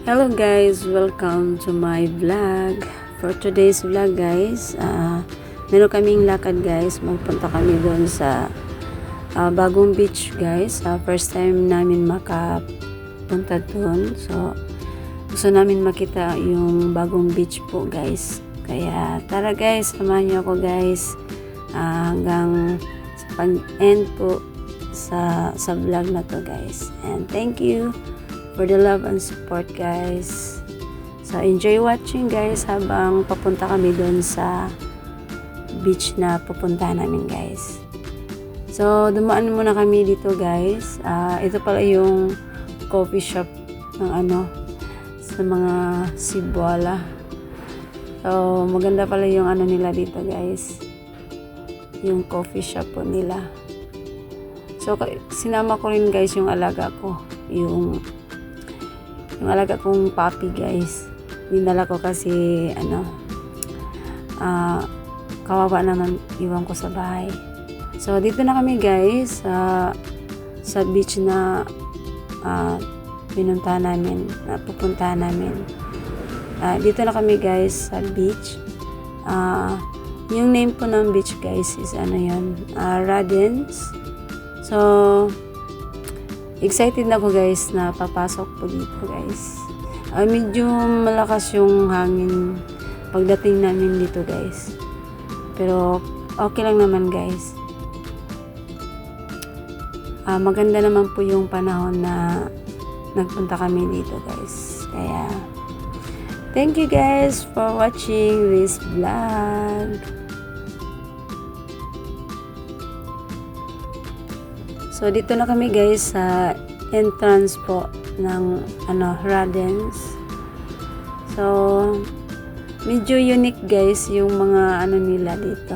Hello guys, welcome to my vlog. For today's vlog guys, meron kaming lakad guys. Magpunta kami doon sa Bagong Beach guys. First time namin makapunta doon. So, gusto namin makita yung Bagong Beach po guys. Kaya tara guys, samahan niyo ako guys hanggang sa pag-end po sa vlog na to guys. And thank you for the love and support guys. So enjoy watching guys habang papunta kami doon sa beach na pupunta namin guys. So dumaan muna kami dito guys. Ito pala yung coffee shop ng sa mga Cebuala. So maganda pala yung nila dito guys. Yung coffee shop po nila. So sinama ko rin guys yung alaga ko. Yung alaga kong puppy guys. Dinala ko kasi kawawa naman iwan ko sa bahay. So dito na kami guys sa beach na pupunta namin. Dito na kami guys sa beach. Yung name po ng beach guys is Radens. So excited na ako guys na papasok po dito guys. Medyo malakas yung hangin pagdating namin dito guys. Pero okay lang naman guys. Maganda naman po yung panahon na nagpunta kami dito guys. Kaya thank you guys for watching this vlog. So dito na kami guys sa entrance po ng Radens. So medyo unique guys yung mga nila dito.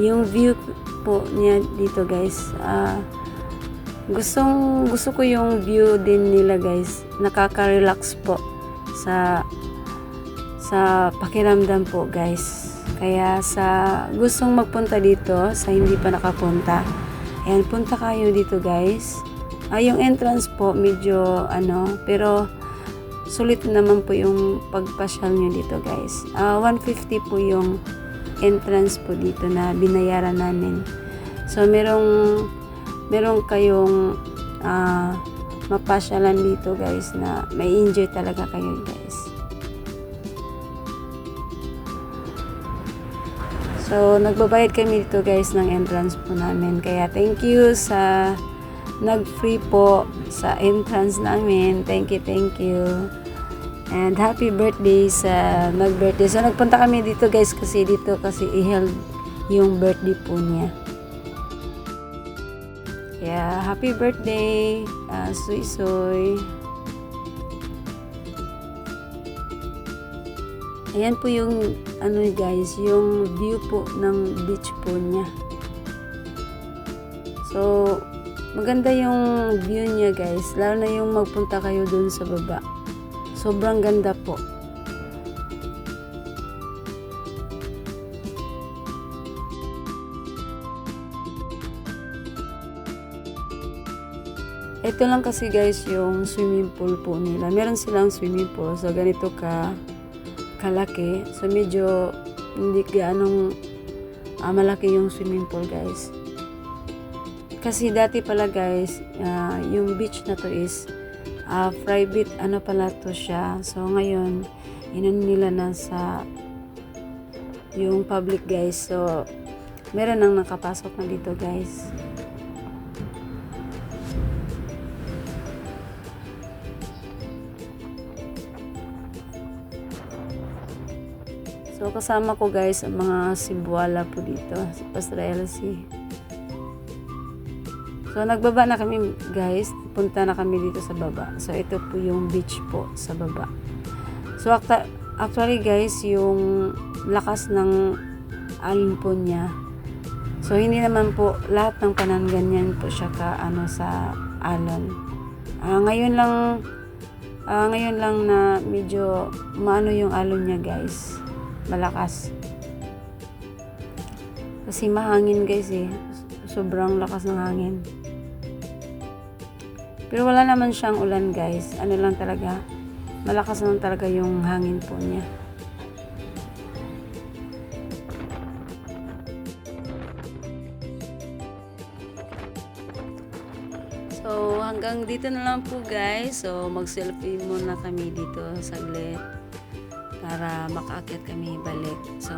Yung view po niya dito guys. Gusto ko yung view din nila guys. Nakaka-relax po sa pakiramdam po guys. Kaya sa gustong magpunta dito, sa hindi pa nakapunta, ayan, punta kayo dito guys. Yung entrance po medyo pero sulit naman po yung pagpasyal nyo dito guys. 150 po yung entrance po dito na binayaran namin. So merong kayong mapasyalan dito guys na may enjoy talaga kayo guys. So, nagbabayad kami dito guys ng entrance po namin. Kaya thank you sa nag-free po sa entrance namin. Thank you. And happy birthday sa nag-birthday. So, nagpunta kami dito guys kasi i-held yung birthday po niya. Kaya happy birthday, Suy. Ayan po yung guys, yung view po ng beach po niya. So maganda yung view niya guys, lalo na yung magpunta kayo dun sa baba. Sobrang ganda po. Ito lang kasi guys yung swimming pool po nila. Meron silang swimming pool. So ganito kalaki. So medyo hindi gaanong malaki yung swimming pool guys. Kasi dati pala guys, yung beach na to is private pala to siya. So ngayon nila na sa yung public guys. So meron nang nakapasok na dito guys. So, kasama ko guys ang mga Cebuala po dito, si Pastor Elsie. So, nagbaba na kami guys, punta na kami dito sa baba. So, ito po yung beach po sa baba. So, actually guys, yung lakas ng alon po niya. So, hindi naman po lahat ng panahon ganyan po siya sa alon. Ngayon lang na medyo maano yung alon niya guys. Malakas. Kasi mahangin guys sobrang lakas ng hangin. Pero wala naman siyang ulan guys. Lang talaga. malakas naman talaga yung hangin po niya. So, hanggang dito na lang po guys. So, mag-selfie muna kami dito saglit para makaakyat kami balik. So,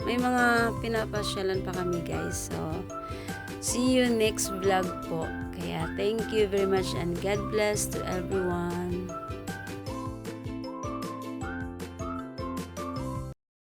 may mga pinapasyalan pa kami guys. So, see you next vlog po. Kaya, thank you very much and God bless to everyone.